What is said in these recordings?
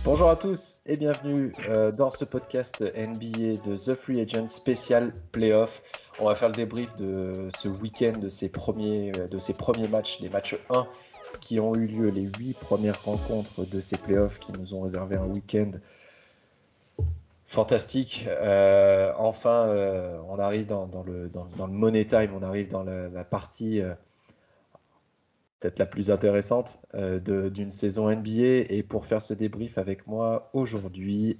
Bonjour à tous et bienvenue dans ce podcast NBA de The Free Agent spécial Playoff. On va faire le débrief de ce week-end, de ces premiers matchs, les matchs 1 qui ont eu lieu, les 8 premières rencontres de ces playoffs qui nous ont réservé un week-end fantastique. On arrive dans le Money Time, on arrive dans la partie peut-être la plus intéressante d'une saison NBA. Et pour faire ce débrief avec moi aujourd'hui,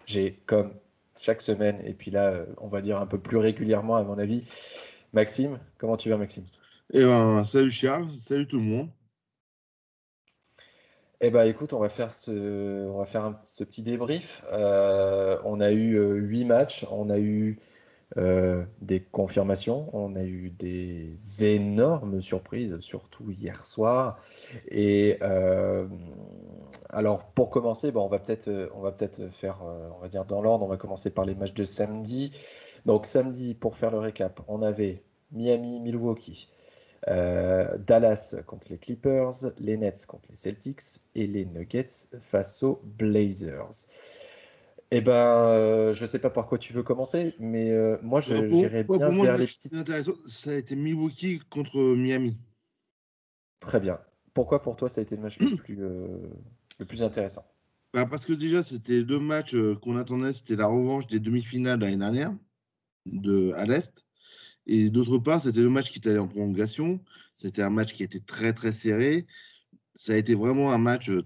j'ai comme chaque semaine, et puis là, on va dire un peu plus régulièrement à mon avis, Maxime. Comment tu vas, Maxime? Salut Charles, salut tout le monde. Écoute, on va faire ce petit débrief. On a eu 8 matchs, on a eu des confirmations, on a eu des énormes surprises, surtout hier soir. Et alors pour commencer, on va peut-être faire, on va dire dans l'ordre, on va commencer par les matchs de samedi. Donc samedi, pour faire le récap, on avait Miami, Milwaukee, Dallas contre les Clippers, les Nets contre les Celtics et les Nuggets face aux Blazers. Je sais pas par quoi tu veux commencer, mais moi j'irais bien pour moi, vers le les match petites. intéressant, ça a été Milwaukee contre Miami. Très bien. Pourquoi pour toi ça a été le match le plus intéressant? Parce que déjà, c'était deux matchs qu'on attendait, c'était la revanche des demi-finales l'année dernière à l'Est. Et d'autre part, c'était le match qui est allé en prolongation. C'était un match qui était très très serré. Ça a été vraiment un match de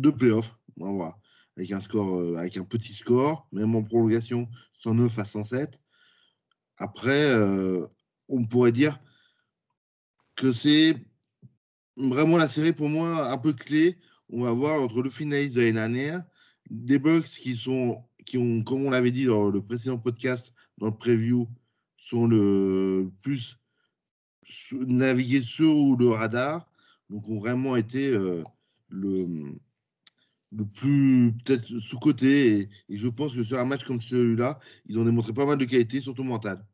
play-off, on va voir. Avec un score, avec un petit score, même en prolongation, 109 à 107. Après, on pourrait dire que c'est vraiment la série pour moi un peu clé. On va voir entre le finaliste de l'année dernière, des Bucks qui ont, comme on l'avait dit dans le précédent podcast, dans le preview, sont le plus navigués sur le radar, donc ont vraiment été le plus peut-être sous-coté. Et je pense que sur un match comme celui-là, ils ont démontré pas mal de qualité, surtout mentale.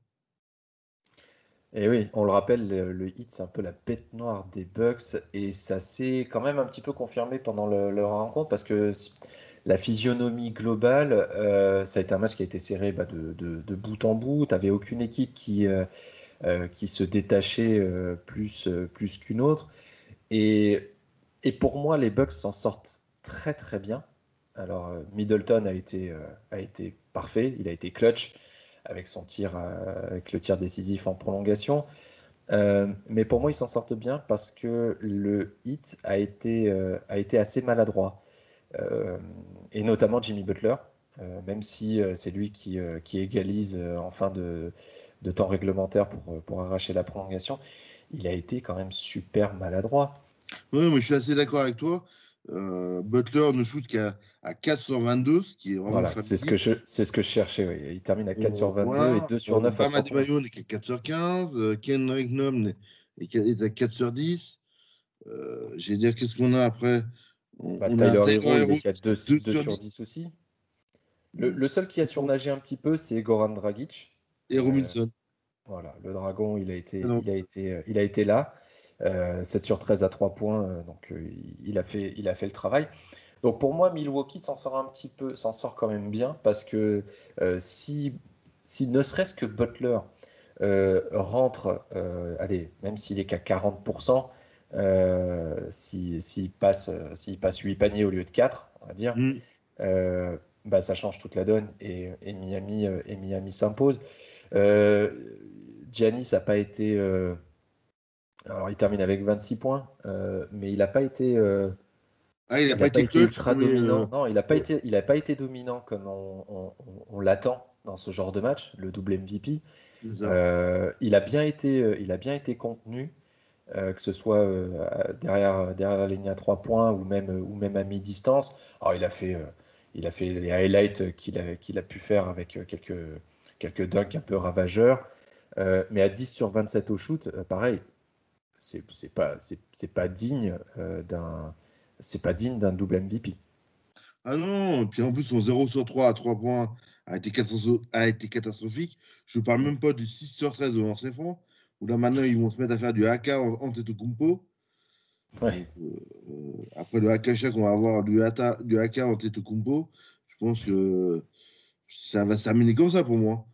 Et oui, on le rappelle, le Heat, c'est un peu la bête noire des Bucks, et ça s'est quand même un petit peu confirmé pendant leur rencontre, parce que la physionomie globale, ça a été un match qui a été serré de bout en bout. Tu n'avais aucune équipe qui se détachait plus qu'une autre. Et pour moi, les Bucks s'en sortent très très bien. Alors, Middleton a été parfait, il a été clutch avec avec le tir décisif en prolongation. Mais pour moi, ils s'en sortent bien parce que le hit a été assez maladroit. Et notamment Jimmy Butler, même si c'est lui qui égalise en fin de temps réglementaire pour arracher la prolongation, il a été quand même super maladroit. Oui, mais je suis assez d'accord avec toi. Butler ne shoot qu'à 4 sur 22, ce qui est vraiment Voilà, fabuleux. c'est ce que je cherchais. Oui. Il termine à 4 sur 22 et 2 sur 9 à Bam 3 points. Adebayo n'est qu'à 4 sur 15. Kendrick Nunn est à 4 sur 10. Je vais dire, qu'est-ce qu'on a après? On a Tyler Hero, Tyler il Hero est qu'à 2 2 sur sur 10 10. aussi. Le seul qui a surnagé un petit peu, c'est Goran Dragic. Et Robinson. Voilà, le Dragon, Donc, il a été là. 7 sur 13 à 3 points, donc il a fait le travail. Donc pour moi, Milwaukee s'en sort quand même bien parce que si ne serait-ce que Butler rentre, allez, même s'il est qu'à 40%, s'il passe 8 paniers au lieu de 4, on va dire, ça change toute la donne et Miami s'impose. Giannis n'a pas été. Alors, il termine avec 26 points, mais il n'a pas été. il n'a Il pas n'a pas été été clutch, ultra mais dominant. Non, il a pas été dominant comme on l'attend dans ce genre de match, le double MVP. Il a bien été contenu. que ce soit derrière la ligne à 3 points ou même à mi-distance. Alors, il a fait les highlights qu'il a pu faire avec quelques dunks un peu ravageurs. Mais à 10 sur 27 au shoot, pareil, c'est pas digne c'est pas digne d'un double MVP. Ah non, et puis en plus, son 0 sur 3 à 3 points a été catastrophique. Je ne parle même pas du 6 sur 13 de lancer franc, où là maintenant ils vont se mettre à faire du haka en Antetokounmpo. Ouais. Donc, après le haka qu'on va avoir du haka en Antetokounmpo, je pense que ça va s'amener comme ça pour moi.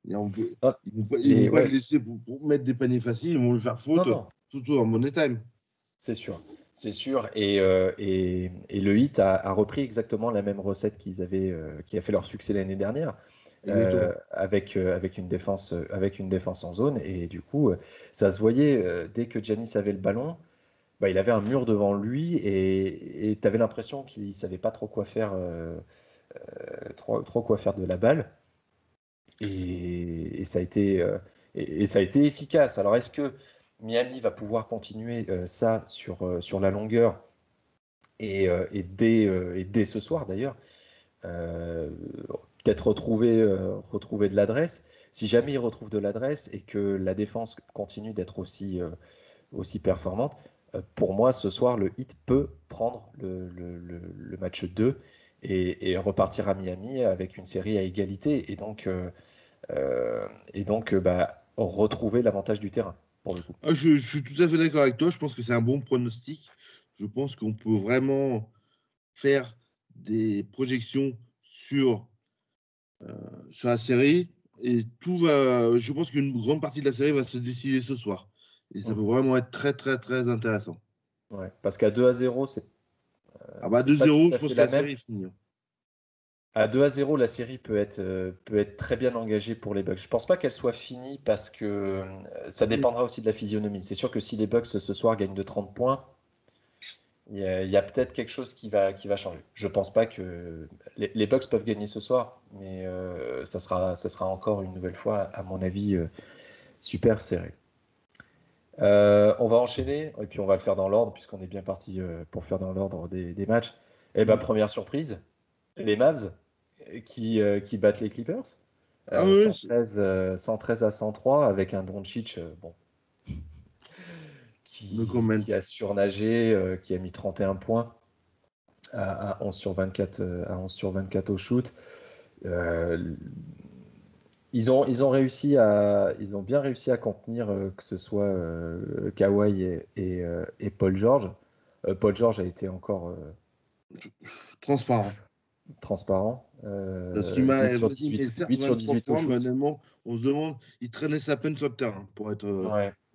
Et Ah, ils vont pas le ouais. laisser pour mettre des paniers faciles, ils vont le faire Non, faute, non, surtout en money time. c'est sûr. C'est sûr. Et le Heat a repris exactement la même recette qui a fait leur succès l'année dernière, Exactement. avec une défense en zone. Et du coup, ça se voyait dès que Giannis avait le ballon, bah, il avait un mur devant lui et tu avais l'impression qu'il ne savait pas trop quoi faire, trop quoi faire de la balle. Et ça a été, et ça a été efficace. Alors, est-ce que Miami va pouvoir continuer ça sur la longueur et dès ce soir d'ailleurs, euh, peut-être retrouver de l'adresse. Si jamais ils retrouvent de l'adresse et que la défense continue d'être aussi performante, pour moi, ce soir, le Heat peut prendre le match 2 et repartir à Miami avec une série à égalité. Bah, retrouver l'avantage du terrain, pour le coup. Ah, je suis tout à fait d'accord avec toi. Je pense que c'est un bon pronostic. Je pense qu'on peut vraiment faire des projections sur la série et tout va. Je pense qu'une grande partie de la série va se décider ce soir. Et ça peut Mm. vraiment être très, très, très intéressant. Ouais. Parce qu'à 2-0, Ah bah c'est pas tout 2-0, je à pense fait que la la même. série est finie, hein. À 2-0, la série peut être très bien engagée pour les Bucks. Je pense pas qu'elle soit finie parce que ça Mm. dépendra aussi de la physionomie. C'est sûr que si les Bucks ce soir gagnent de 30 points, il y a peut-être quelque chose qui va changer. Je pense pas que les Bucks peuvent gagner ce soir, mais ça sera encore une nouvelle fois, à mon avis, super serré. On va enchaîner, et puis on va le faire dans l'ordre, puisqu'on est bien parti pour faire dans l'ordre des matchs. Et ben, Mm. première surprise, les Mavs qui battent les Clippers. Ah oui, 113 à 103 avec un Doncic bon, no comment. qui a surnagé, qui a mis 31 points à 11 sur 24, à 11 sur 24 au shoot. Euh, ils ont bien réussi à contenir que ce soit Kawhi et Paul George. Paul George a été encore Transparent. transparent. Parce qu'il 8 sur 18, met certes 8 sur 23 18 au points, mais shoot. honnêtement, on se demande, il traînait sa peine sur le terrain, Ouais. pour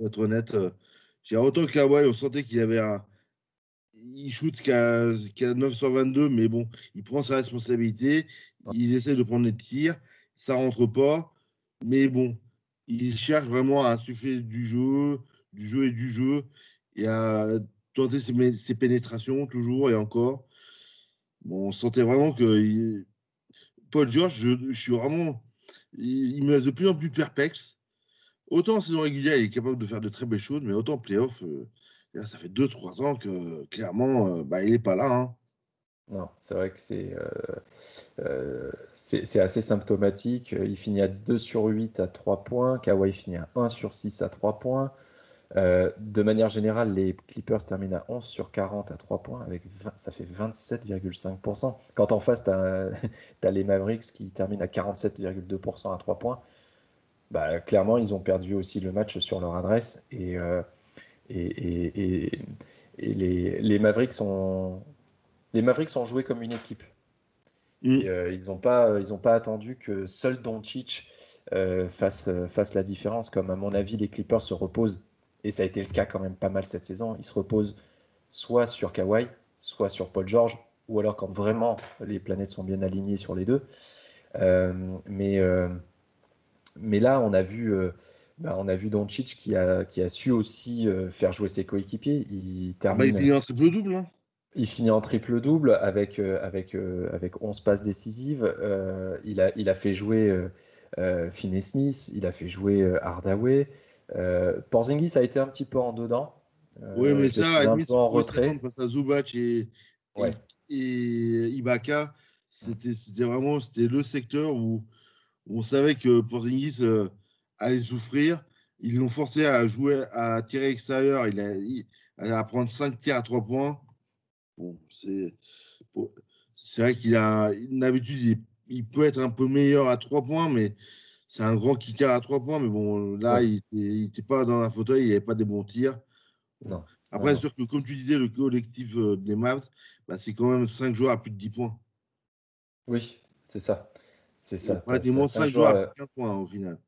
être honnête. J'ai autant Kawhi, on sentait qu'il avait un. Il shoot qu'à 9 sur 22, mais bon, il prend sa responsabilité, il essaie de prendre les tirs, ça rentre pas, mais bon, il cherche vraiment à insuffler du jeu et du jeu, et à tenter ses pénétrations toujours et encore. Bon, on sentait vraiment que Paul George, je suis vraiment. Il me laisse de plus en plus perplexe. Autant en saison régulière, il est capable de faire de très belles choses, mais autant en playoff, là, ça fait 2 3 ans que clairement, bah, il n'est pas là, hein. Non, c'est vrai que c'est assez symptomatique. Il finit à 2 sur 8 à 3 points. Kawhi finit à 1 sur 6 à 3 points. De manière générale, les Clippers terminent à 11 sur 40 à 3 points, ça fait 27,5%. Quand en face, tu as, les Mavericks qui terminent à 47,2% à 3 points, bah, clairement, ils ont perdu aussi le match sur leur adresse. Et, et- et- et les Mavericks ont joué comme une équipe. Mm. Ils ont pas attendu que seul Doncic fasse la différence. Comme à mon avis, les Clippers se reposent, et ça a été le cas quand même pas mal cette saison, ils se reposent soit sur Kawhi, soit sur Paul George, ou alors quand vraiment les planètes sont bien alignées sur les deux. Euh, mais, euh, mais là, on a vu Doncic qui a su aussi faire jouer ses coéquipiers. Ah bah, il finit en triple-double, hein. Il finit en triple-double avec 11 passes décisives. Il a fait jouer Finney Smith, il a fait jouer Hardaway. Porzingis a été un petit peu en dedans, Oui, mais Je les ça, à trouve la un limite, peu on en pouvait retrait. s'attendre face à Zubac et, Ouais. et Ibaka. Mm. C'était vraiment le secteur où on savait que Porzingis allait souffrir. Ils l'ont forcé à jouer, à tirer extérieur. À prendre 5 tirs à 3 points. Bon, bon, c'est vrai qu'il a une habitude, il peut être un peu meilleur à 3 points, mais c'est un grand kicker à 3 points. Mais bon, là, Oui. il était pas dans un fauteuil, il n'avait pas des bons tirs. Bon. Non. Non, Après, c'est non. sûr que, comme tu disais, le collectif des Mavs, bah, c'est quand même 5 joueurs à plus de 10 points. Oui, c'est ça. C'est Et ça. T'as pratiquement 5 5 joueurs joueurs. à plus de 15 points au final.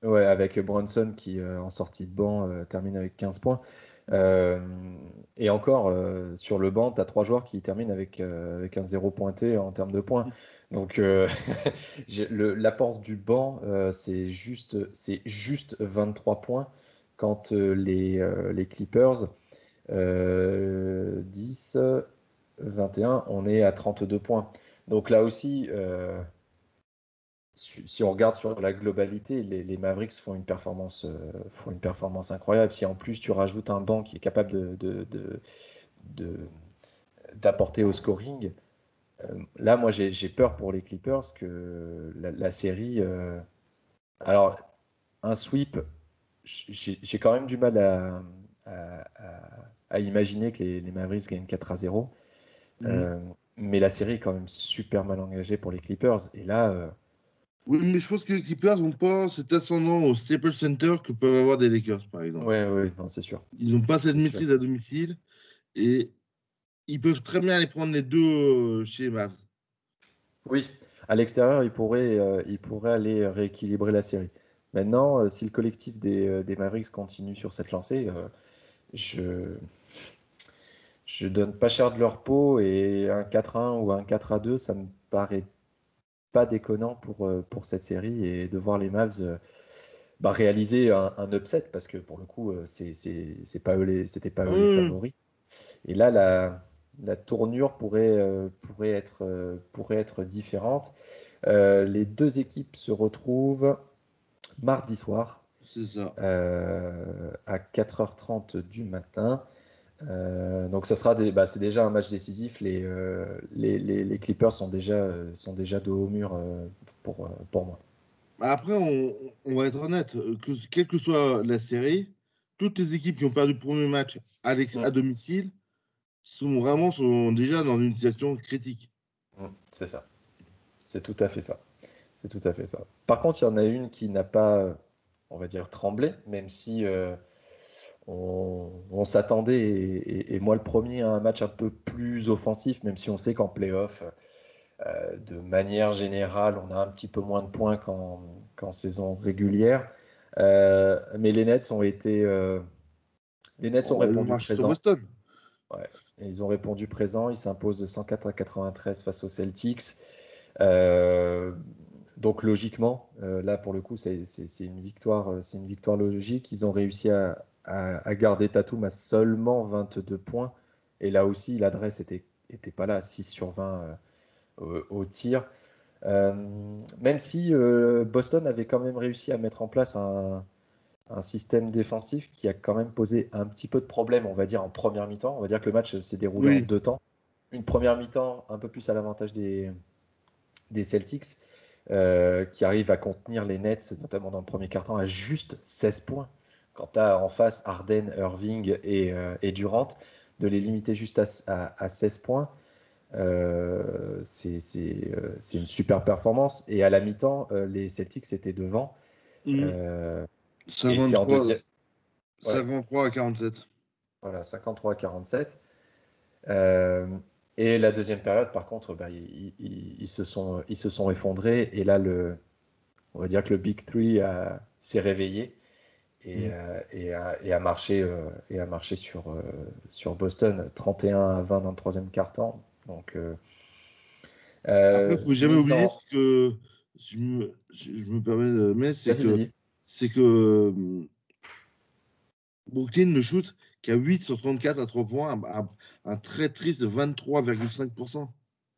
Ouais, avec Brunson qui, en sortie de banc, termine avec 15 points. Euh, et encore, sur le banc, tu as 3 joueurs qui terminent avec un zéro pointé en termes de points. Donc, l'apport du banc, c'est juste 23 points quand les Clippers, 10, 21, on est à 32 points. Donc là aussi, si on regarde sur la globalité, les Mavericks font une performance incroyable. Si en plus tu rajoutes un banc qui est capable de- d'apporter au scoring, là moi j'ai peur pour les Clippers que la série. Alors un sweep, j'ai quand même du mal à- à imaginer que les Mavericks gagnent 4-0. Mhm. Euh, mais la série est quand même super mal engagée pour les Clippers. Et là, Oui, mais je pense que les Clippers n'ont pas cet ascendant au Staples Center que peuvent avoir des Lakers, par exemple. ouais, ouais, non, c'est sûr. Ils n'ont pas cette C'est sûr. maîtrise à domicile et ils peuvent très bien aller prendre les deux chez les Mavs. Oui, à l'extérieur, il pourrait aller rééquilibrer la série. Maintenant, si le collectif des Mavericks continue sur cette lancée, je je donne pas cher de leur peau et un 4-1 ou un 4-2, ça me paraît pas déconnant pour cette série et de voir les Mavs réaliser un upset parce que pour le coup, c'est pas eux c'était pas eux les Hum, favoris. Et là, la tournure pourrait être différente. Les deux équipes se retrouvent mardi soir c'est ça. à 4h30 du matin. Donc ça sera c'est déjà un match décisif. Les Clippers sont déjà dos au mur pour moi. Après, on va être honnête, quelle que soit la série, toutes les équipes qui ont perdu le premier match Mm, à domicile sont déjà dans une situation critique. c'est ça. C'est tout à fait ça. C'est tout à fait ça. Par contre, il y en a une qui n'a pas, on va dire, tremblé, même si on s'attendait, et moi le premier, à un match un peu plus offensif, même si on sait qu'en playoff, de manière générale, on a un petit peu moins de points qu'en saison régulière. Mais les Nets ont Oh, ils ont répondu marché sur présent. Boston. Ouais. Et ils ont répondu présent. Ils s'imposent 104-93 face aux Celtics. Euh, donc logiquement, là pour le coup, c'est une victoire logique. Ils ont réussi à garder Tatum à seulement 22 points. Et là aussi, l'adresse était pas là, 6 sur 20 au tir. Euh, Même si Boston avait quand même réussi à mettre en place un système défensif qui a quand même posé un petit peu de problème, on va dire, en première mi-temps. On va dire que le match s'est déroulé en Oui. 2 temps. Une première mi-temps un peu plus à l'avantage des Celtics, qui arrivent à contenir les Nets, notamment dans le premier quart-temps, à juste 16 points. Quand tu as en face Harden, Irving et Durant, de les limiter juste à 16 points, c'est une super performance. Et à la mi-temps, les Celtics étaient devant. Hum, euh, et c'est en 53, deuxième. Ouais, 53 à 47. voilà, 53-47. Euh, et la deuxième période, par contre, ils se sont effondrés. Et là, on va dire que le Big Three s'est réveillé Hum. et a marché sur Boston, 31-20 dans le troisième quart-temps. Donc, Après, il faut jamais mise oublier en. ce que je me permets de mettre, Vas-y, vas-y. c'est que Brooklyn ne shoot qu'à 8 sur 34 à 3 points, un très triste 23,5%.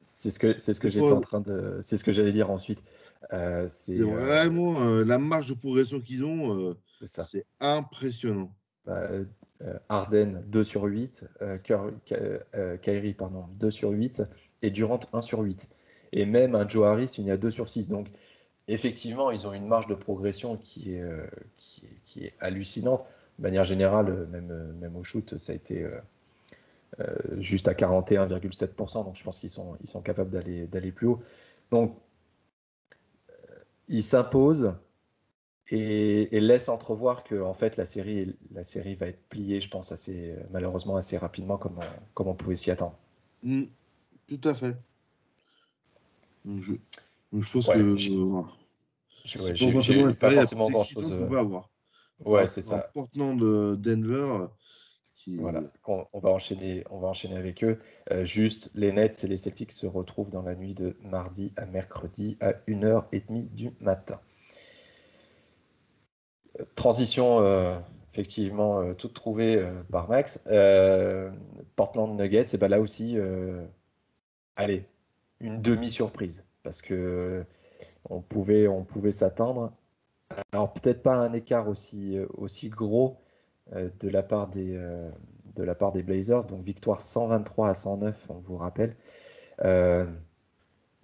C'est ce que C'est j'étais pas- en train c'est ce que j'allais dire ensuite. c'est C'est vraiment la marge de progression qu'ils ont, c'est ça. c'est impressionnant. Bah, Harden 2/8, Kyrie pardon, 2/8 et Durant 1/8. Et même un Joe Harris, il y a 2/6. Donc effectivement, ils ont une marge de progression qui est hallucinante. De manière générale, même au shoot, ça a été juste à 41,7%. Donc je pense ils sont capables d'aller plus haut. Donc ils s'imposent et laissent entrevoir que en fait, la série va être pliée, je pense, malheureusement assez rapidement comme on pouvait s'y attendre. Tout à fait. Donc je pense que Ouais, c'est pas forcément j'ai une pas série la forcément plus grand-chose. excitante qu'on peut avoir. Ouais, c'est ça. Portland, Denver, Voilà, qui. on va enchaîner avec eux. Juste, les Nets et les Celtics se retrouvent dans la nuit de mardi à mercredi à 1h30 du matin. Transition, effectivement, toute trouvée par Max. Portland Nuggets, et ben là aussi, allez, une demi-surprise. Parce que on pouvait s'attendre. Alors, peut-être pas un écart aussi gros de la part des Blazers. Donc, victoire 123-109, on vous rappelle. Euh,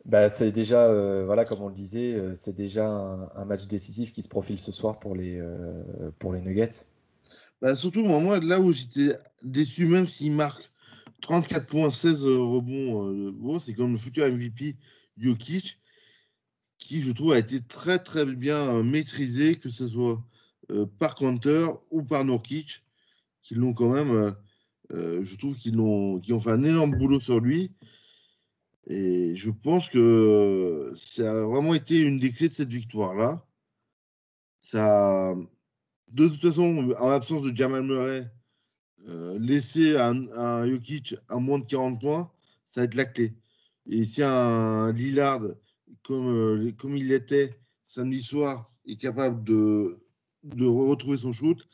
Bah, c'est déjà, voilà, comme on le disait, c'est déjà un match décisif qui se profile ce soir pour les Nuggets. Bah, surtout, moi, là où j'étais déçu, même s'il marque 34 points, 16 rebonds, bon, c'est comme le futur MVP Jokic, qui, je trouve, a été très, très bien maîtrisé, que ce soit par Kanter ou par Nurkic, qui l'ont quand même, je trouve qu'ils ont fait un énorme boulot sur lui. Et je pense que ça a vraiment été une des clés de cette victoire-là. Ça, de toute façon, en l'absence de Jamal Murray, laisser un Jokic à moins de 40 points, ça va être la clé. Et si un Lillard, comme il l'était samedi soir, est capable de retrouver son shoot,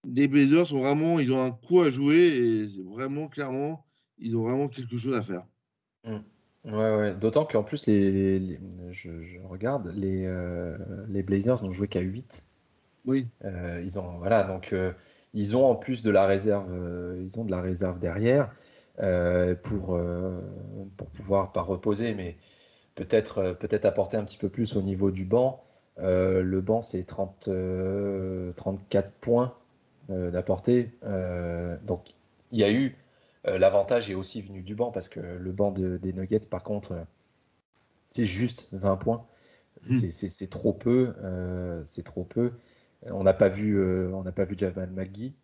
les Blazers ils ont un coup à jouer et vraiment, clairement, ils ont vraiment quelque chose à faire. Mm. Ouais, ouais. D'autant qu'en plus, je regarde, les Blazers n'ont joué qu'à 8. Oui. Voilà, donc ils ont en plus de la réserve, ils ont de la réserve derrière pour pouvoir pas reposer, mais peut-être apporter un petit peu plus au niveau du banc. Le banc, c'est 34 points d'apporter. Donc, il y a eu l'avantage est aussi venu du banc parce que le banc des Nuggets, par contre, c'est juste 20 points. C'est trop peu. C'est trop peu. On n'a pas vu Jamal McGee,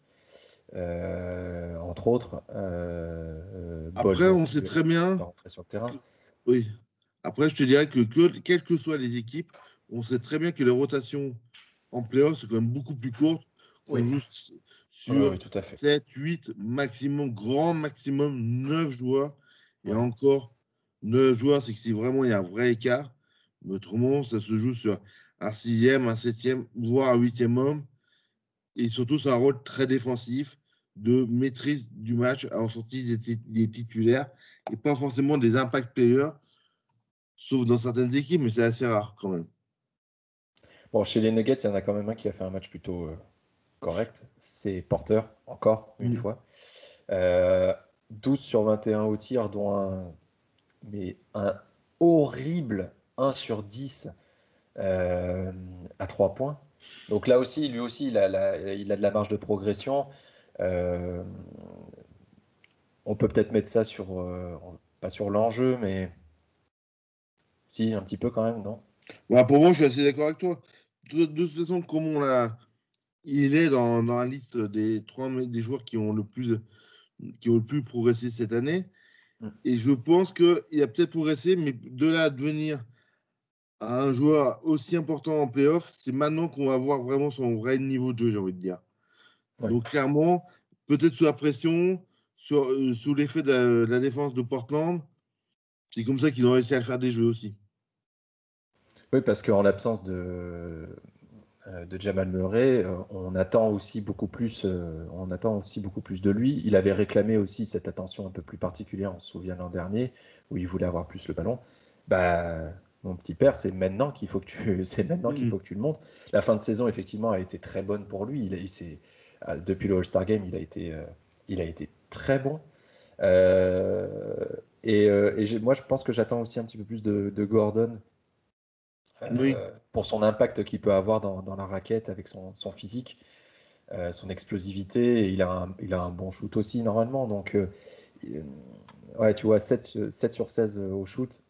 entre autres. Ball Après, non on sait plus, très n'est bien pas rentré sur le terrain. oui. Après, je te dirais quelles que soient les équipes, on sait très bien que les rotations en playoff, c'est quand même beaucoup plus courtes, qu'on Oui, joue oui, sur oui, tout à fait. 7, 8, maximum, grand maximum 9 joueurs. Et Ouais. encore, 9 joueurs, c'est que si vraiment il y a un vrai écart, mais autrement, ça se joue sur un sixième, un septième, voire un huitième homme. Et surtout, c'est un rôle très défensif de maîtrise du match en sortie des titulaires et pas forcément des impact players, sauf dans certaines équipes, mais c'est assez rare quand même. Bon, chez les Nuggets, il y en a quand même un qui a fait un match plutôt correct. C'est Porter, encore une Mm. fois. Euh, 12 sur 21 au tir, dont un horrible 1 sur 10 à 3 points. Donc là aussi, lui aussi, il a de la marge de progression. Euh, on peut peut-être mettre ça pas sur l'enjeu, mais si, un petit peu quand même, non? Bah, pour moi, je suis assez d'accord avec toi. De toute façon, comme il est dans la liste des joueurs qui ont le plus progressé cette année. Mm. Et je pense qu'il a peut-être progressé, mais de là à devenir un joueur aussi important en playoff, c'est maintenant qu'on va voir vraiment son vrai niveau de jeu, j'ai envie de dire. Ouais. Donc clairement, peut-être sous la pression, sous l'effet de la défense de Portland, c'est comme ça qu'ils ont réussi à le faire des jeux aussi. Oui, parce qu'en l'absence de Jamal Murray, on attend aussi beaucoup plus de lui. Il avait réclamé aussi cette attention un peu plus particulière, on se souvient l'an dernier, où il voulait avoir plus le ballon. Bah, mon petit père, c'est maintenant qu'il faut que tu, c'est maintenant qu'il Mhm. faut que tu le montres. La fin de saison, effectivement, a été très bonne pour lui. depuis le All-Star Game, il a été très bon. Euh, moi, je pense que j'attends aussi un petit peu plus de Gordon Oui. pour son impact qu'il peut avoir dans la raquette avec son physique, son explosivité. Et il a un bon shoot aussi, normalement. Donc, ouais, tu vois, 7 sur 16 au shoot,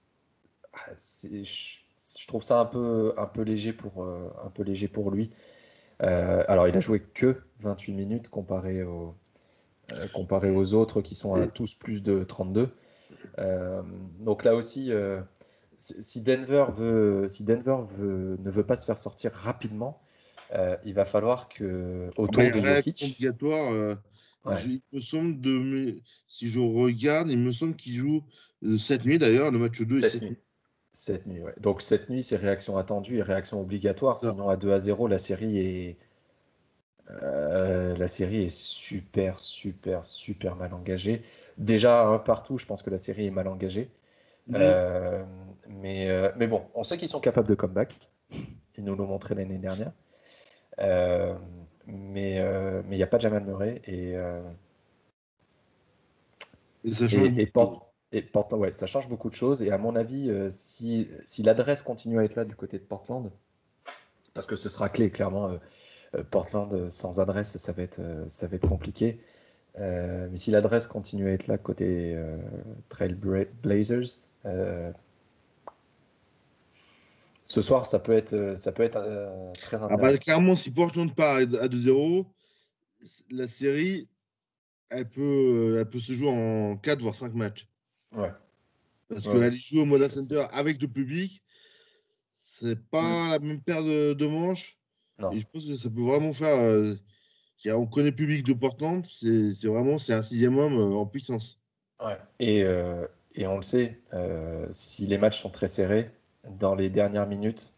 je trouve ça un peu léger pour lui. Alors, il a joué que 28 minutes comparé aux autres qui sont à tous plus de 32. Donc là aussi, ne veut pas se faire sortir rapidement, il va falloir que Ah bah, autour de réaction Jokic, obligatoire. ouais, Il me semble si je regarde, il me semble qu'il joue cette nuit d'ailleurs, le match 2 est cette cette nuit. nuit. Cette nuit, ouais. Donc cette nuit, c'est réaction attendue et réaction obligatoire. Ça. Sinon, à 2-0, la série est super, super, super mal engagée. Déjà, un partout, je pense que la série est mal engagée. Mhm. Euh, mais bon, on sait qu'ils sont capables de comeback. Ils nous l'ont montré l'année dernière. Euh, mais il n'y a pas Jamal Murray Et ça change et, beaucoup et, de choses. Portland, ouais, ça change beaucoup de choses. Et à mon avis, si l'adresse continue à être là du côté de Portland, parce que ce sera clé, clairement, Portland sans adresse, ça va être compliqué. Mais si l'adresse continue à être là côté Trail Blazers, ce soir, ça peut être très Ah bah, intéressant. clairement, si Portland part à 2-0, la série, elle peut se jouer en 4 voire 5 matchs. Ouais, Parce ouais, ouais. qu'aller jouer au Moda C'est- Center avec le public, c'est Mm. pas la même paire de manches. Non. Et je pense que ça peut vraiment faire. On connaît le public de Portland, c'est un sixième homme en puissance. Ouais. Et on le sait, si les matchs sont très serrés, dans les dernières minutes,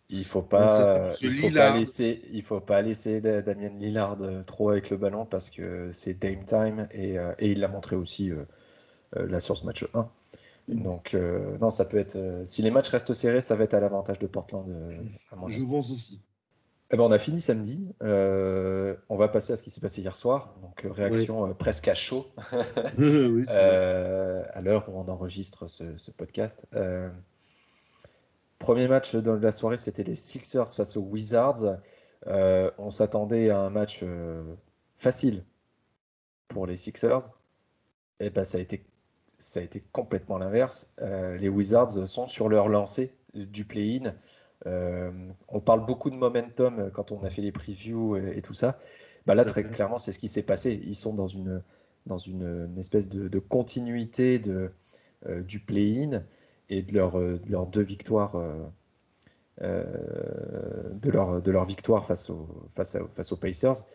il faut Ça pas, tape euh, sur il faut pas Lillard. laisser, il faut pas laisser Damien Lillard trop avec le ballon parce que c'est Dame time et il l'a montré aussi là sur ce match 1. Donc non, ça peut être. Si les matchs restent serrés, ça va être à l'avantage de Portland à mon Je avis. pense aussi. Eh ben, on a fini samedi. On va passer à ce qui s'est passé hier soir. Donc Ouais. réaction presque à chaud Oui, c'est ça. à l'heure où on enregistre ce podcast. Premier match de la soirée, c'était les Sixers face aux Wizards. On s'attendait à un match facile pour les Sixers. Et ben, ça a été complètement l'inverse. Les Wizards sont sur leur lancée du play-in. On parle beaucoup de momentum quand on a fait les previews et tout ça. Bah là, Tout à très fait. clairement, c'est ce qui s'est passé. Ils sont dans une espèce de continuité du play-in et de leurs deux victoires, de leur victoire face aux Pacers.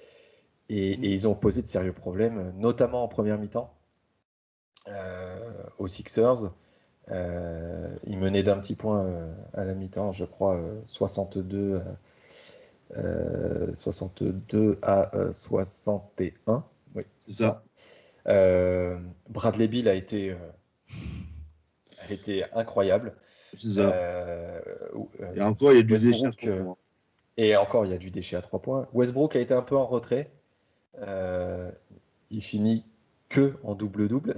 Et ils ont posé de sérieux problèmes, notamment en première mi-temps aux Sixers. Ils menaient d'un petit point à la mi-temps, je crois, 62 à 61. Oui, C'est c'est ça. ça. Bradley Beal a été incroyable. C'est ça. Euh, Et encore, il y a du déchet à Westbrook, 3 points. et encore, il y a du déchet à 3 points. Westbrook a été un peu en retrait. Euh, il finit que en double-double,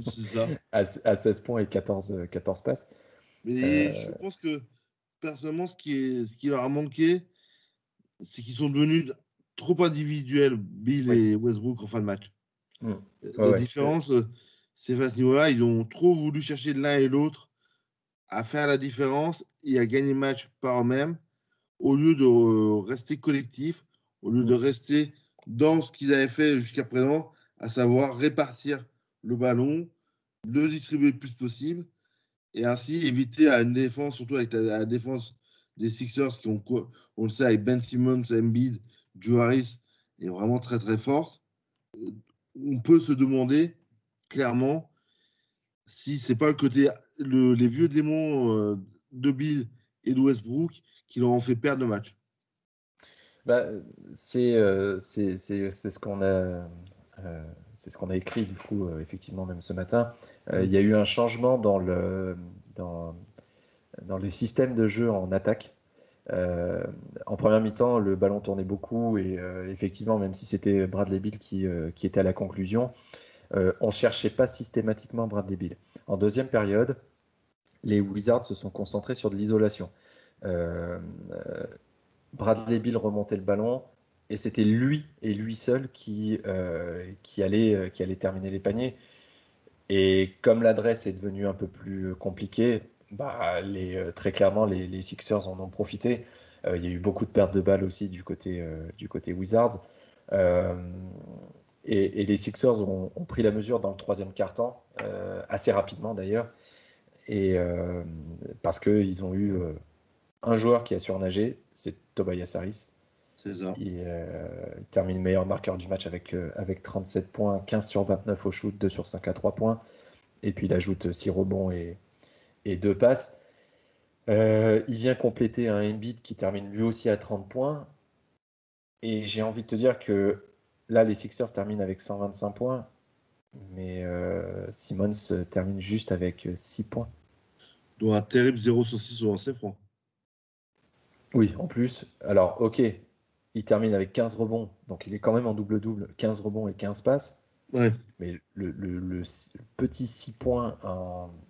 C'est ça. à 16 points et 14 passes. Mais je Euh, pense que, personnellement, ce qui leur a manqué, c'est qu'ils sont devenus trop individuels, Bill oui. et Westbrook, en fin de match. Mm. Ouais, La ouais. différence, c'est à ce niveau-là, ils ont trop voulu chercher l'un et l'autre à faire la différence et à gagner le match par eux-mêmes, au lieu de rester collectif, au lieu de Mm. rester dans ce qu'ils avaient fait jusqu'à présent, à savoir répartir le ballon, le distribuer le plus possible, et ainsi éviter à une défense, surtout avec la défense des Sixers, qui ont, on le sait, avec Ben Simmons, Embiid, Joe Harris, est vraiment très très forte. On peut se demander clairement si c'est pas le côté, les vieux démons de Bill et de Westbrook qui leur ont fait perdre le match. Bah, c'est ce qu'on a, c'est ce qu'on a écrit du coup, effectivement, même ce matin. Il y a eu un changement dans les systèmes de jeu en attaque. En première mi-temps, le ballon tournait beaucoup et effectivement, même si c'était Bradley Beal qui était à la conclusion, on ne cherchait pas systématiquement Bradley Beal. En deuxième période, les Wizards se sont concentrés sur de l'isolation. Bradley Beal remontait le ballon et c'était lui et lui seul qui allait terminer les paniers. Et comme l'adresse est devenue un peu plus compliquée, bah, très clairement, les Sixers en ont profité. Il y a eu beaucoup de pertes de balles aussi du côté Wizards. Euh, et les Sixers ont pris la mesure dans le troisième quart-temps, assez rapidement d'ailleurs, et parce qu'ils ont eu un joueur qui a surnagé, c'est Tobias Harris. C'est ça. Il termine meilleur marqueur du match avec 37 points, 15 sur 29 au shoot, 2 sur 5 à 3 points. Et puis il ajoute 6 rebonds et 2 passes. Il vient compléter un Embiid qui termine lui aussi à 30 points. Et j'ai envie de te dire que là, les Sixers terminent avec 125 points, mais Simmons termine juste avec 6 points. Dont un terrible 0 sur 6 au lancer franc. Oui, en plus. Alors, ok, il termine avec 15 rebonds, donc il est quand même en double-double, 15 rebonds et 15 passes. Ouais. Mais le petit 6 points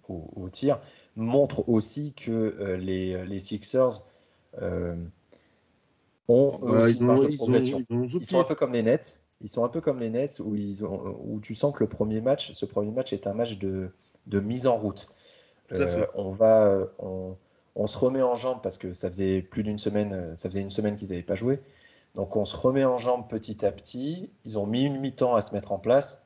au tir montre aussi que les Sixers ont eux Bah, aussi une marge de progression. ils ont sous Ils sont un pied. peu comme les Nets. Ils sont un peu comme les Nets où tu sens que ce premier match est un match de mise en route. Tout à fait. On se remet en jambe parce que ça faisait plus d'une semaine, ça faisait une semaine qu'ils n'avaient pas joué. Donc on se remet en jambe petit à petit. Ils ont mis une mi-temps à se mettre en place.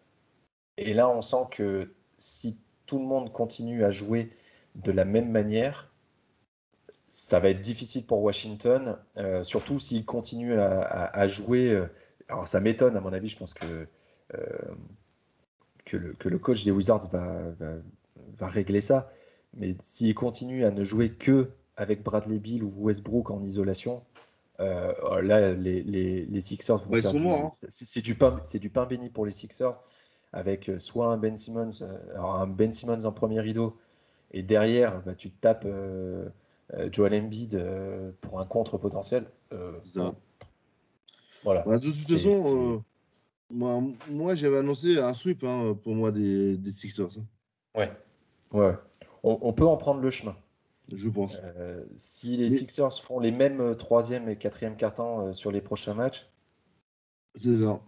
Et là, on sent que si tout le monde continue à jouer de la même manière, ça va être difficile pour Washington, surtout s'ils continuent à jouer. Alors ça m'étonne, à mon avis, je pense euh, que le coach des Wizards va régler ça. Mais s'ils continuent à ne jouer que avec Bradley Beal ou Westbrook en isolation, là, les Sixers vont Bah, ils faire sont morts. Hein. c'est du pain béni pour les Sixers, avec soit un Ben Simmons, alors un Ben Simmons en premier rideau, et derrière, bah, tu te tapes Joel Embiid pour un contre potentiel. C'est ça. Bon, voilà. Bah, de toute façon, moi j'avais annoncé un sweep hein, pour moi des Sixers. Hein, Ouais. Ouais. On peut en prendre le chemin. je pense. Si les Mais Sixers font les mêmes troisième et quatrième cartons sur les prochains matchs, c'est ça.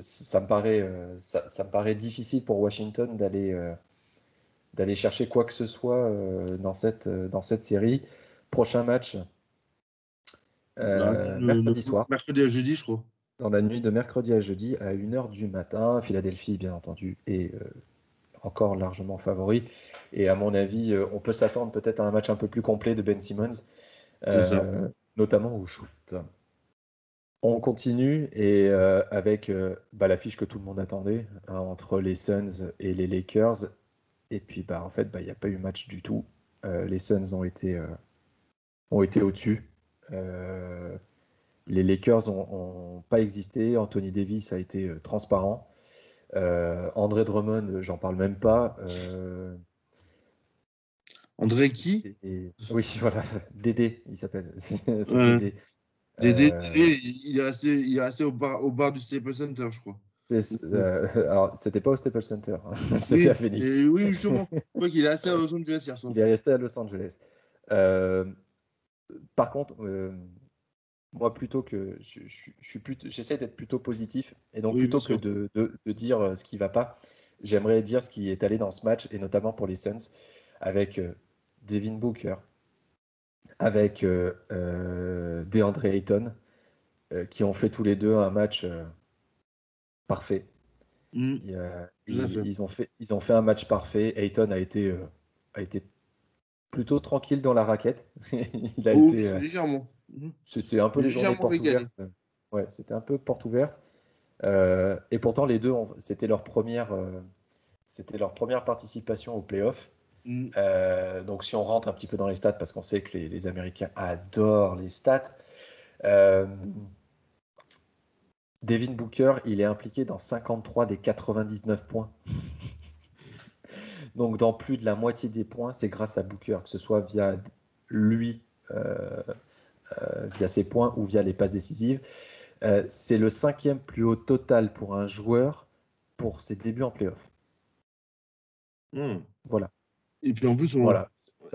ça me paraît difficile pour Washington d'aller chercher quoi que ce soit dans cette série. Prochain match, mercredi soir, Mercredi à jeudi, je crois. dans la nuit de mercredi à jeudi à 1h du matin. Philadelphie, bien entendu, est encore largement favori. Et à mon avis, on peut s'attendre peut-être à un match un peu plus complet de Ben Simmons, C'est ça. notamment au shoot. On continue et avec l'affiche que tout le monde attendait hein, entre les Suns et les Lakers. Et puis bah, en fait, il n'y a pas eu match du tout. Les Suns ont été au-dessus. Les Lakers n'ont pas existé. Anthony Davis a été transparent. André Drummond, j'en parle même pas. André qui? Oui, voilà, Dédé, il s'appelle. C'est Ouais. Dédé. Dédé, il est resté au bar du Staples Center, je crois. Alors, c'était pas au Staples Center, c'était à Oui, Phoenix. et oui, justement. Je crois qu'il est resté à Los Angeles hier soir. Il est resté à Los Angeles. Euh, Par contre, moi, plutôt que j'essaie d'être plutôt positif, et donc Oui, bien plutôt que sûr. de dire ce qui va pas, j'aimerais dire ce qui est allé dans ce match, et notamment pour les Suns, avec Devin Booker, avec DeAndre Ayton, qui ont fait tous les deux un match parfait. Mm, tout à fait. Ils ont fait un match parfait. Ayton a été plutôt tranquille dans la raquette. Il a Oh, été, légèrement. Mm. c'était un peu les journées Légèrement portes régalé. ouvertes. Ouais, c'était un peu porte ouverte. Et pourtant, les deux, c'était leur première participation au playoff. Mm. Donc, si on rentre un petit peu dans les stats, parce qu'on sait que les Américains adorent les stats, euh, Devin Booker, il est impliqué dans 53 des 99 points. Donc, dans plus de la moitié des points, c'est grâce à Booker, que ce soit via lui via ses points ou via les passes décisives. C'est le 5e plus haut total pour un joueur pour ses débuts en playoff. Voilà. Et puis en plus, Voilà.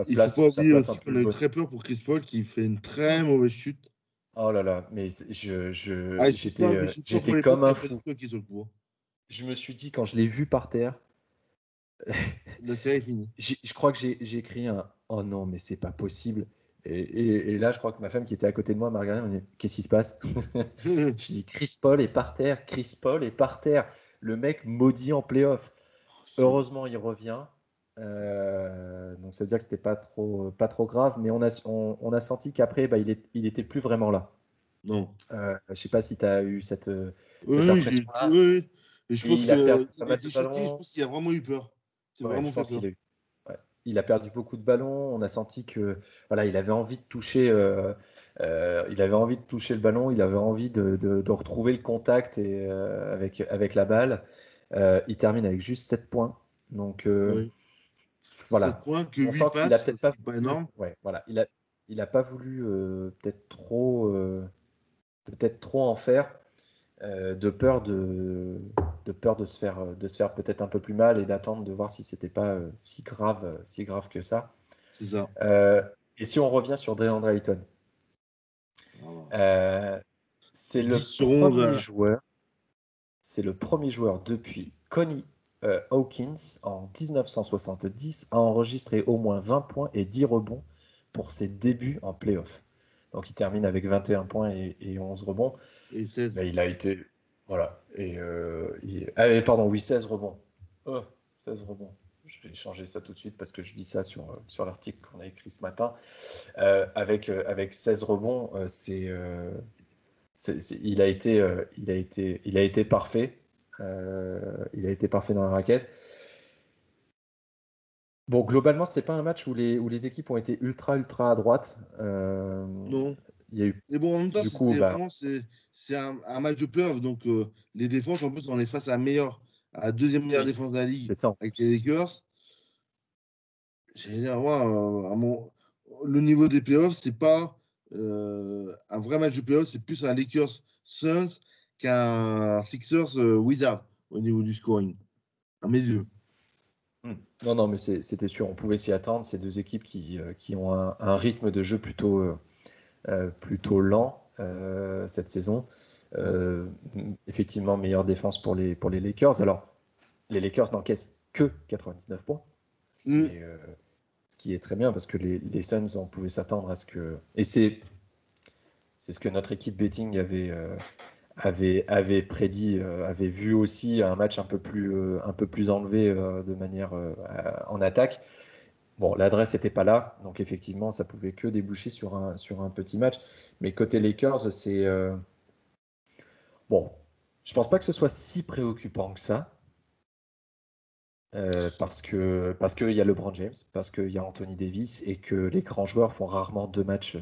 il ne faut pas Ça oublier place un aussi peu qu'on a eu très peur pour Chris Paul qui fait une très mauvaise chute. Oh là là, mais J'étais j'étais comme un fou. qui sur le coup. Je me suis dit, quand je l'ai vu par terre, La série est finie. je crois que j'ai écrit un oh non, mais c'est pas possible. Et là, je crois que ma femme qui était à côté de moi m'a regardé, elle m'a dit qu'est-ce qui se passe? Je dis Chris Paul est par terre, Chris Paul est par terre. Le mec maudit en playoff. Heureusement, il revient. Donc ça veut dire que c'était pas trop grave, mais on a senti qu'après, bah, il était plus vraiment là. Non. Je sais pas si tu as eu cette Oui, impression-là. oui. Et je Et pense il a perdu qu'il pas a mal de été choqué. Je ballons. pense qu'il a vraiment eu peur. C'est Ouais, vraiment je fait pense peur. qu'il a eu. Ouais. Il a perdu beaucoup de ballons. On a senti que voilà, il avait envie de toucher. Il avait envie de toucher le ballon. Il avait envie de retrouver le contact avec la balle. Il termine avec juste 7 points. Donc Oui. 7 voilà. points, que On 8 sent qu'il a passes, peut-être ce pas qui n'est pas voulu. énorme. Ouais, voilà. Il a pas voulu peut-être trop en faire. De peur de se faire peut-être un peu plus mal et d'attendre de voir si c'était pas si grave que ça. C'est ça. Euh, et si on revient sur DeAndre Ayton, Voilà. euh, c'est 10 le sur 11. premier joueur, c'est le premier joueur depuis Connie Hawkins en 1970 à enregistrer au moins 20 points et 10 rebonds pour ses débuts en playoff. Donc il termine avec 21 points et 11 rebonds. Et 16. Mais il a été. Voilà. Pardon, oui, 16 rebonds. 16 rebonds. Je vais changer ça tout de suite parce que je dis ça sur l'article qu'on a écrit ce matin. Avec 16 rebonds, il a été parfait. Il a été parfait dans la raquette. Bon, globalement, c'est pas un match où les équipes ont été ultra à droite. Non. Il y a eu, Mais bon, en même temps, du coup, c'était bah, vraiment c'est un match de playoff. Donc, les défenses, en plus, on est face à la deuxième meilleure oui, défense de la ligue c'est ça. avec les Lakers. J'allais dire, ouais, le niveau des playoffs, c'est pas un vrai match de playoffs, c'est plus un Lakers Suns qu'un Sixers Wizards au niveau du scoring, à mes yeux. Non, non, mais c'était sûr, on pouvait s'y attendre. C'est deux équipes qui ont un rythme de jeu plutôt lent cette saison. Euh, Effectivement, meilleure défense pour les Lakers. Alors, les Lakers n'encaissent que 99 points, Mm. ce qui est très bien parce que les Suns, on pouvait s'attendre à ce que. Et c'est ce que notre équipe betting avait prédit, avait vu aussi un match un peu plus enlevé de manière en attaque. Bon, l'adresse n'était pas là, donc effectivement, ça pouvait que déboucher sur un petit match. Mais côté Lakers, c'est bon. Je pense pas que ce soit si préoccupant que ça, parce qu'il y a LeBron James, parce qu'il y a Anthony Davis et que les grands joueurs font rarement deux matchs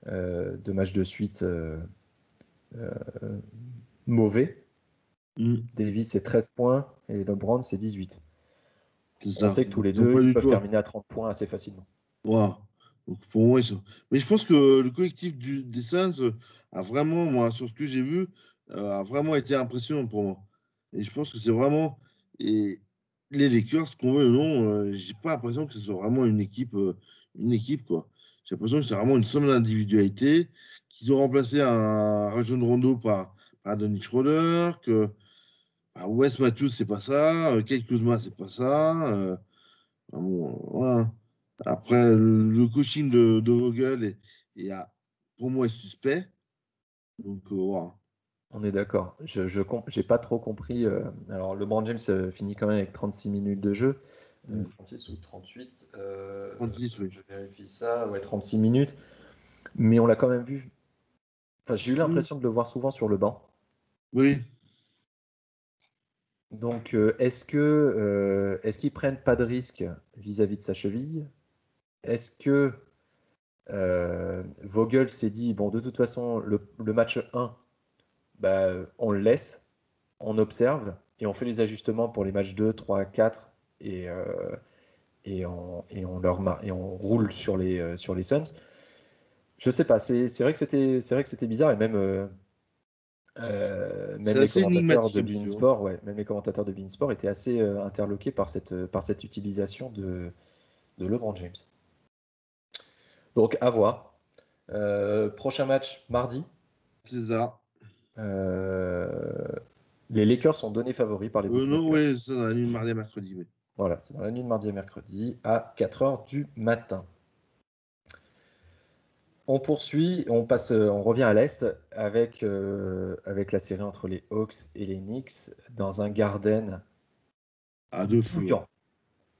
de suite euh, mauvais. Mm. Davis c'est 13 points et LeBron c'est 18. C'est On ça. sait que tous les Ils n'ont deux pas ils du peuvent tout. terminer à 30 points assez facilement. Voilà. Donc, pour moi, mais je pense que le collectif des Suns a vraiment, moi, sur ce que j'ai vu, a vraiment été impressionnant pour moi. Et je pense que c'est vraiment. Et les Lakers, qu'on veut ou non, j'ai pas l'impression que ce soit vraiment une équipe, quoi. J'ai l'impression que c'est vraiment une somme d'individualité, qu'ils ont remplacé un Rajon Rondo par Dennis Schroeder, que bah, Wes Matthews, c'est pas ça, Kyle Kuzma, c'est pas ça. Bon, voilà. Après, le coaching de Vogel pour moi, est suspect. Donc, voilà. On est d'accord. J'ai pas trop compris. Alors, LeBron James finit quand même avec 36 minutes de jeu. 36 ou 38. 36, oui. Je vérifie ça. Ouais, 36 minutes. Mais on l'a quand même vu. Enfin, j'ai eu Mm. l'impression de le voir souvent sur le banc. Oui. Donc, est-ce qu'ils prennent pas de risque vis-à-vis de sa cheville? Est-ce que Vogel s'est dit, bon, de toute façon, le match 1, bah, on le laisse, on observe et on fait les ajustements pour les matchs 2, 3, 4 et, et on roule sur les Suns. Je sais pas, c'est vrai que c'était bizarre et C'est même les assez commentateurs énigmatique de un petit peu, hein. beIN Sport, même les commentateurs de beIN Sport étaient assez interloqués par cette utilisation de LeBron James. Donc à voir. Prochain match mardi. C'est ça. Euh, les Lakers sont donnés favoris par les Non, bookmakers. ouais, ça dans la nuit de mardi à mercredi, oui. Voilà, c'est dans la nuit de mardi à mercredi à 4h du matin. On poursuit, on revient à l'Est avec la série entre les Hawks et les Knicks dans un Garden À deux feux, hein. bouillant,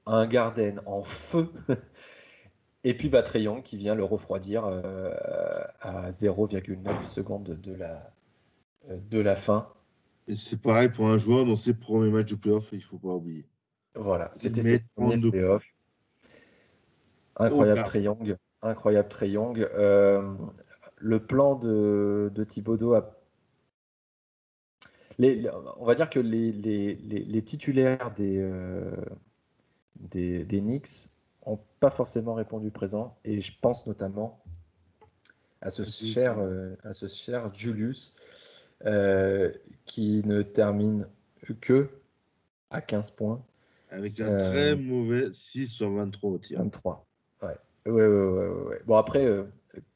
un Garden en feu. Et puis Trae Young qui vient le refroidir à 0,9 secondes de la fin. Et c'est pareil pour un joueur dans ses premiers matchs de playoff, il ne faut pas oublier. Voilà, Il c'était ses met premiers 32 points. playoffs. Au Incroyable quart. Trae Young. Incroyable Trae Young. Le plan de Thibodeau on va dire que les titulaires des Knicks n'ont pas forcément répondu présent. Et je pense notamment à ce cher Julius qui ne termine que à 15 points. Avec un très Euh, mauvais 6 sur 23 au tir. 23. Ouais. Ouais. Bon, après,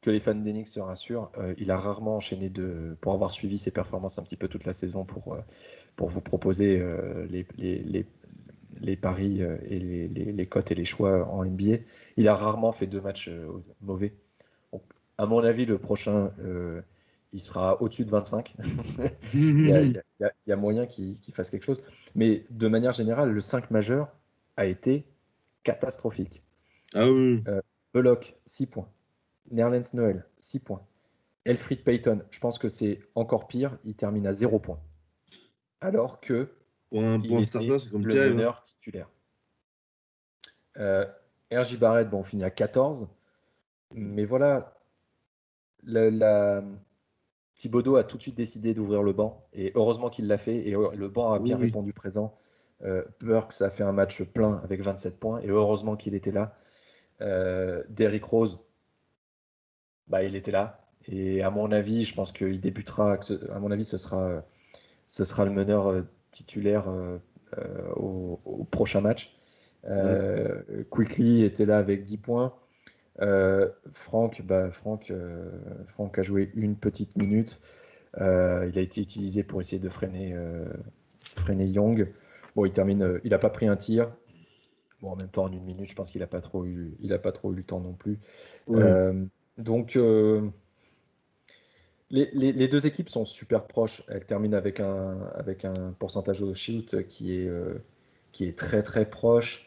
que les fans d'Enix se rassurent, il a rarement enchaîné pour avoir suivi ses performances un petit peu toute la saison pour vous proposer les paris et les cotes et les choix en NBA. Il a rarement fait 2 matchs mauvais. Donc, à mon avis, le prochain, il sera au-dessus de 25. Il y a moyen qu'il fasse quelque chose. Mais de manière générale, le 5 majeur a été catastrophique. Ah oui. Euh, Bullock, 6 points. Nerlens Noël, 6 points. Elfrid Payton, je pense que c'est encore pire, il termine à 0 points. Alors que Pour il un était starter, c'est comme le terrible, hein. meneur titulaire. RJ Barrett, bon, on finit à 14. Mais voilà, la, Thibodeau a tout de suite décidé d'ouvrir le banc. Et heureusement qu'il l'a fait. Et le banc a Oui, bien oui. répondu présent. Burks a fait un match plein avec 27 points. Et heureusement qu'il était là. Derrick Rose, bah, il était là. Et à mon avis, je pense qu'il débutera. À mon avis, ce sera le meneur titulaire au prochain match. Ouais. Quickly était là avec 10 points. Franck a joué une petite minute. Il a été utilisé pour essayer de freiner Young. Bon, il n'a pas pris un tir. Bon, en même temps, en une minute, je pense qu'il n'a pas trop eu le temps non plus. Oui. Euh, donc, les deux équipes sont super proches. Elles terminent avec un pourcentage au shoot qui est très très proche.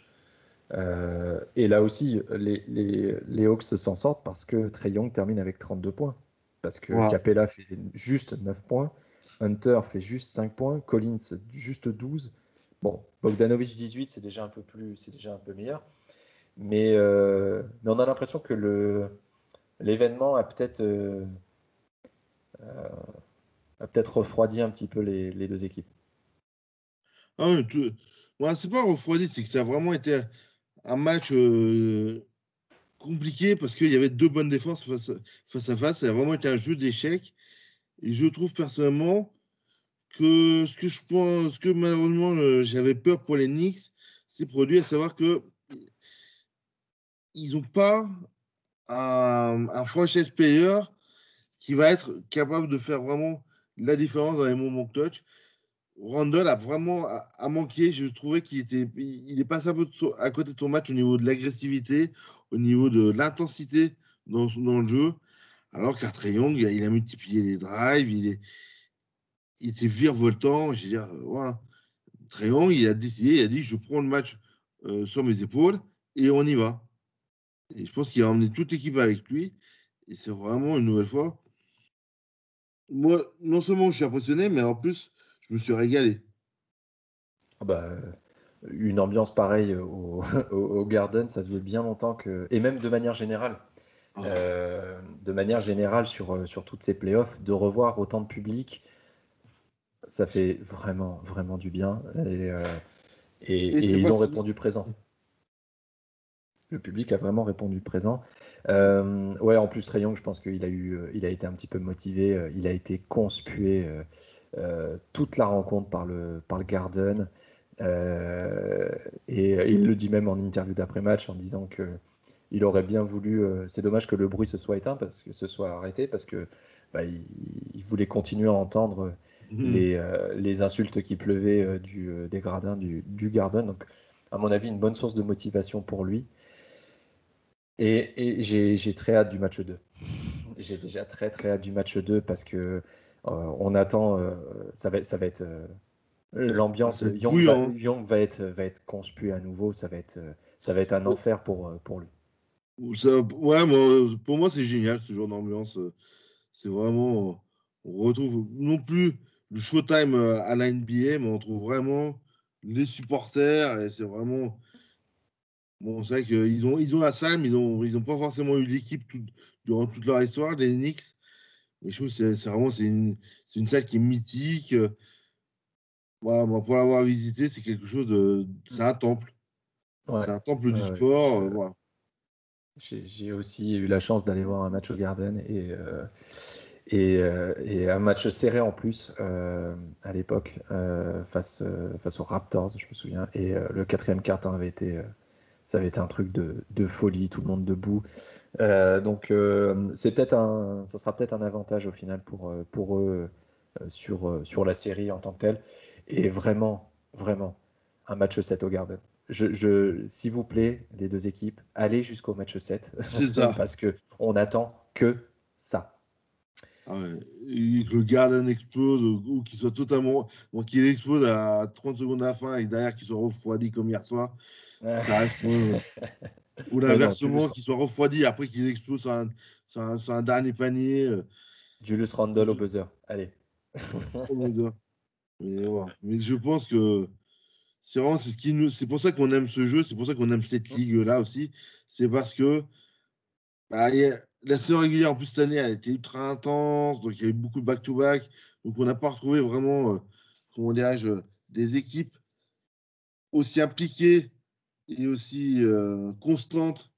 Et là aussi, les Hawks s'en sortent parce que Trae Young termine avec 32 points. Parce que Voilà. Capella fait juste 9 points, Hunter fait juste 5 points, Collins juste 12. Bon, Bogdanovic 18, c'est déjà un peu meilleur. Mais on a l'impression que l'événement a peut-être refroidi un petit peu les deux équipes. Ah oui, ouais, c'est pas refroidi, c'est que ça a vraiment été un match compliqué parce qu'il y avait deux bonnes défenses face à face. Ça a vraiment été un jeu d'échecs. Et je trouve personnellement que ce que je pense, ce que malheureusement j'avais peur pour les Knicks, c'est produit, à savoir que ils n'ont pas un franchise player qui va être capable de faire vraiment la différence dans les moments clutch. Randall a vraiment a manqué. Je trouvais il est passé un peu à côté de son match au niveau de l'agressivité, au niveau de l'intensité dans le jeu. Alors qu'Artre Young, il a multiplié les drives, il était virevoltant. Je veux dire, voilà. Trae Young, il a dit, je prends le match sur mes épaules et on y va. Et je pense qu'il a emmené toute l'équipe avec lui. Et c'est vraiment une nouvelle fois. Moi, non seulement je suis impressionné, mais en plus, je me suis régalé. Ah bah, une ambiance pareille au Garden, ça faisait bien longtemps que. Et même Oh, de manière générale sur toutes ces playoffs, de revoir autant de public, ça fait vraiment, vraiment du bien. et Et c'est ils pas ont fini. répondu présent. Le public a vraiment répondu présent. Ouais, en plus, Trae Young, je pense qu'il il a été un petit peu motivé. Il a été conspué toute la rencontre par le Garden. Et il le dit même en interview d'après-match en disant que il aurait bien voulu. C'est dommage que le bruit se soit éteint, parce que ce soit arrêté, parce que bah, il voulait continuer à entendre Mhm. les insultes qui pleuvaient des gradins du Garden. Donc, à mon avis, une bonne source de motivation pour lui. Et j'ai très hâte du match 2. J'ai déjà très très hâte du match 2 parce que on attend. Ça va être Ah, l'ambiance. ça va être bouillant, hein. Young va être conspué à nouveau. Ça va être un enfer pour lui. Ouais, pour moi, c'est génial ce genre d'ambiance. C'est vraiment. On retrouve non plus le showtime à la NBA, mais on trouve vraiment les supporters. Et c'est vraiment. Bon, c'est vrai qu'ils ont la salle, mais ils ont pas forcément eu l'équipe durant toute leur histoire, les Knicks. Mais je trouve que c'est vraiment c'est une salle qui est mythique. Voilà, moi, pour l'avoir visité, c'est quelque chose de. C'est un temple. Ouais. C'est un temple Ouais, du ouais. sport. Voilà. J'ai aussi eu la chance d'aller voir un match au Garden et un match serré en plus à l'époque face aux Raptors, je me souviens. Et le quatrième quart-temps ça avait été un truc de folie, tout le monde debout. Donc ça sera peut-être un avantage au final pour eux sur la série en tant que telle. Et vraiment, vraiment, un match 7 au Garden. S'il vous plaît, les deux équipes, allez jusqu'au match 7 C'est ça. parce que on attend que ça. Ah ouais. Et que le Garden explose ou qu'il soit totalement. Bon, qu'il explose à 30 secondes à la fin et derrière qu'il soit refroidi comme hier soir, ça reste quand même. Ou Ouais, non, l'inversement, qu'il soit refroidi après qu'il explose sur un dernier panier. Julius Randle au buzzer. Allez. Oh my God. Mais, ouais. Mais je pense que c'est vraiment c'est pour ça qu'on aime ce jeu, c'est pour ça qu'on aime cette ligue-là aussi. C'est parce que bah, la saison régulière, en plus, cette année, elle était ultra intense. Donc, il y a eu beaucoup de back-to-back. Donc, on n'a pas retrouvé vraiment, comment dirais-je, des équipes aussi impliquées et aussi constantes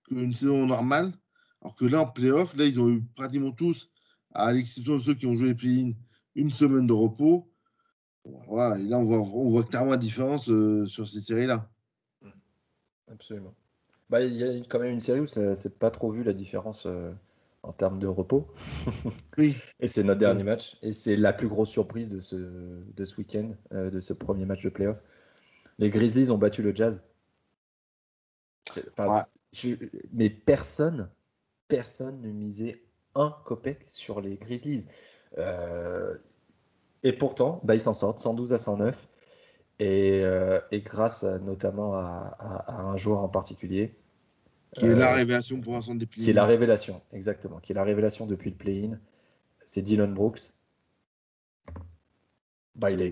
qu'une saison normale. Alors que là, en playoff, là, ils ont eu pratiquement tous, à l'exception de ceux qui ont joué les play-in, une semaine de repos. Voilà, et là, on voit clairement la différence sur ces séries-là. Absolument. Bah, il y a quand même une série où ça c'est pas trop vu la différence en termes de repos. Oui. Et c'est notre Ouais. dernier match. Et c'est la plus grosse surprise de ce week-end, de ce premier match de playoff. Les Grizzlies ont battu le Jazz. Enfin, Ouais. mais personne ne misait un copec sur les Grizzlies. Euh, et pourtant, bah, ils s'en sortent 112 à 109. Et grâce notamment à un joueur en particulier, Qui est la euh, révélation pour l'instant des qui est la play-in. révélation, exactement, qui est la révélation depuis le play-in, c'est Dylan Brooks. Bah, il a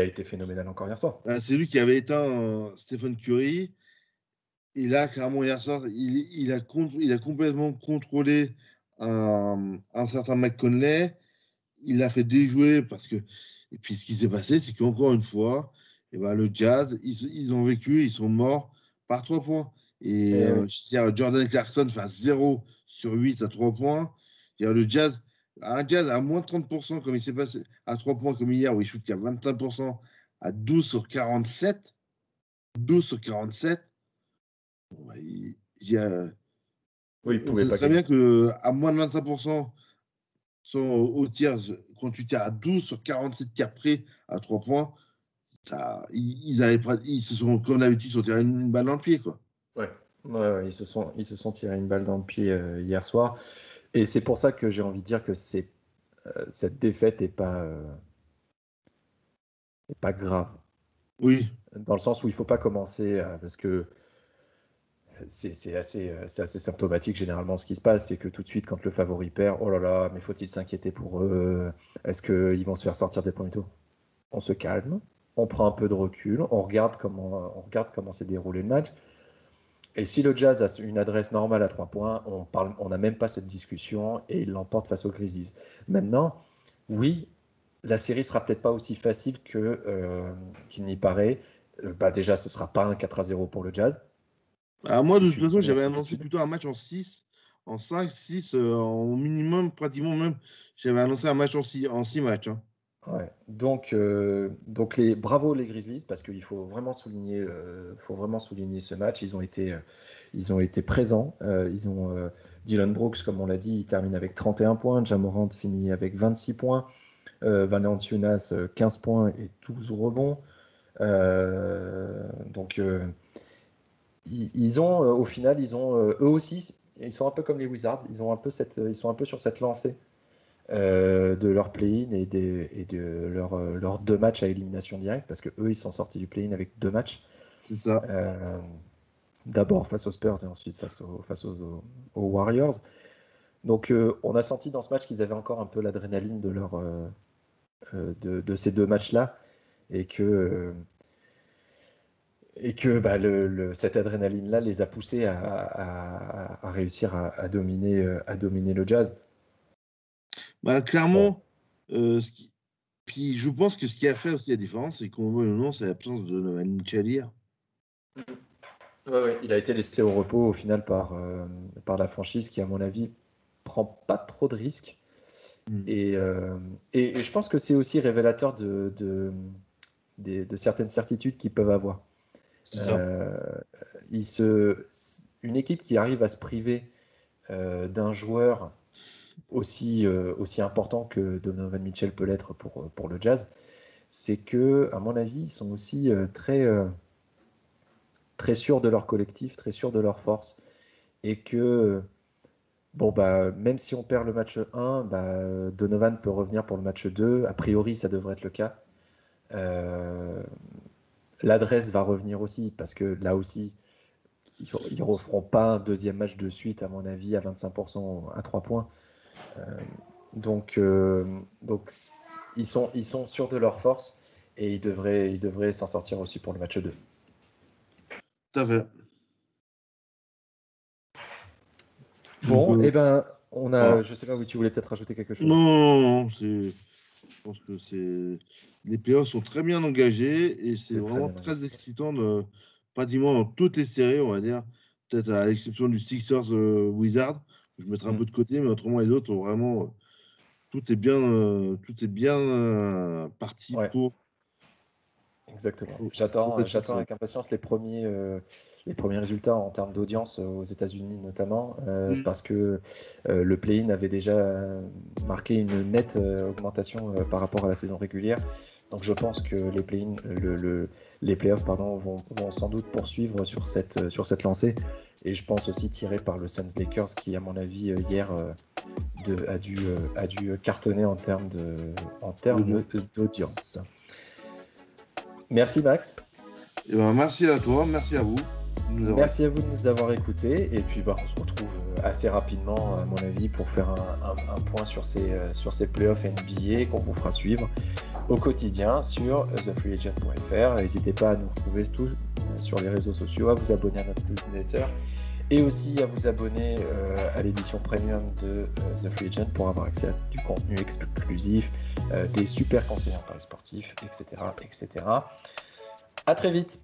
été phénoménal encore hier soir. C'est lui qui avait éteint Stephen Curry. Et là, clairement, hier soir, il a complètement contrôlé un certain McConley. Il l'a fait déjouer parce que. Et puis, ce qui s'est passé, c'est qu'encore une fois, eh ben, le Jazz, ils ont vécu, ils sont morts par 3 points. Et Et oui, je veux dire, Jordan Clarkson fait 0 sur 8 à 3 points. C'est-à-dire, un Jazz à moins de 30%, comme il s'est passé à 3 points comme hier, où il shoot qu'à 25% à 12 sur 47. 12 sur 47. Ouais, oui, il on pouvait sait pas très bien gagner. qu'à moins de 25% sont au tiers, quand tu tires à 12 sur 47 tiers près à 3 points, ils se sont, comme d'habitude, ils sont tirés une balle dans le pied, quoi. Ouais. Ouais, ouais, ils se sont tirés une balle dans le pied hier soir. Et c'est pour ça que j'ai envie de dire que cette défaite est pas grave. Oui, Dans le sens où il faut pas commencer, parce que c'est assez symptomatique généralement ce qui se passe, c'est que tout de suite quand le favori perd, oh là là, mais faut-il s'inquiéter pour eux? Est-ce qu'ils vont se faire sortir des premiers tours? On se calme, on prend un peu de recul, on regarde comment s'est déroulé le match. Et si le Jazz a une adresse normale à 3 points, on n'a même pas cette discussion et il l'emporte face aux Grizzlies. Maintenant, oui, la série sera peut-être pas aussi facile qu'il n'y paraît. Bah déjà, ce sera pas un 4-0 pour le Jazz. Ah, moi, si de tu toute façon, connais la j'avais annoncé certitude. plutôt un match en 6, en 5, 6, en minimum, pratiquement même. J'avais annoncé un match en 6 matchs. Hein. Ouais. Donc bravo les Grizzlies parce qu'il faut vraiment souligner ce match. Ils ont été présents. Dylan Brooks, comme on l'a dit, il termine avec 31 points. Ja Morant finit avec 26 points. Valanciunas, 15 points et 12 rebonds. Donc ils ont au final, eux aussi, ils sont un peu comme les Wizards. Ils sont un peu sur cette lancée de leur play-in et de leurs 2 matchs à élimination directe, parce que eux ils sont sortis du play-in avec 2 matchs. C'est ça. D'abord face aux Spurs et ensuite aux Warriors. Donc on a senti dans ce match qu'ils avaient encore un peu l'adrénaline de ces 2 matchs-là et que bah, cette adrénaline-là les a poussés à réussir à dominer le Jazz. Bah, Bon. clairement, puis je pense que ce qui a fait aussi la différence, c'est qu'on voit le nom, c'est l'absence de Donovan Mitchell hier. Ouais, ouais. Il a été laissé au repos au final par la franchise qui, à mon avis, prend pas trop de risques. Et, euh, et je pense que c'est aussi révélateur de certaines certitudes qu'ils peuvent avoir. C'est ça. Euh, une équipe qui arrive à se priver d'un joueur aussi important que Donovan Mitchell peut l'être pour le Jazz, c'est que, à mon avis, ils sont aussi très sûrs de leur collectif, très sûrs de leur force. Et que, bon, bah, même si on perd le match 1, bah, Donovan peut revenir pour le match 2. A priori, ça devrait être le cas. Euh, L'adresse va revenir aussi, parce que là aussi, ils ne referont pas un deuxième match de suite, à mon avis, à 25% à 3 points. Euh, donc ils sont sûrs de leur force et ils devraient s'en sortir aussi pour le match 2. Tout à fait. Donc, Bon, et ben, voilà. je sais pas, oui, tu voulais peut-être rajouter quelque Non, chose. non, non, je pense que les playoffs sont très bien engagés et c'est C'est très vraiment bien très engagé. excitant pratiquement dans toutes les séries, on va dire. Peut-être à l'exception du Sixers Wizard, que je mettrai un Mm. peu de côté, mais autrement les autres ont vraiment tout est bien parti Ouais. pour, Exactement. pour cette J'attends saison. avec impatience les premiers résultats en termes d'audience aux États-Unis notamment, Mm. parce que le play-in avait déjà marqué une nette augmentation par rapport à la saison régulière. Donc je pense que les playoffs pardon, vont sans doute poursuivre sur cette lancée. Et je pense aussi tiré par le Suns Lakers qui, à mon avis, hier a dû cartonner en termes d'audience. Merci Max. Et ben, merci à toi, merci à vous. Merci à vous de nous avoir écoutés et puis bah, on se retrouve assez rapidement à mon avis pour faire un point sur ces playoffs NBA qu'on vous fera suivre au quotidien sur thefreeagent.fr. N'hésitez pas à nous retrouver tous sur les réseaux sociaux, à vous abonner à notre newsletter et aussi à vous abonner à l'édition premium de The Free Agent pour avoir accès à du contenu exclusif, des super conseils en paris sportifs, etc. etc. À très vite.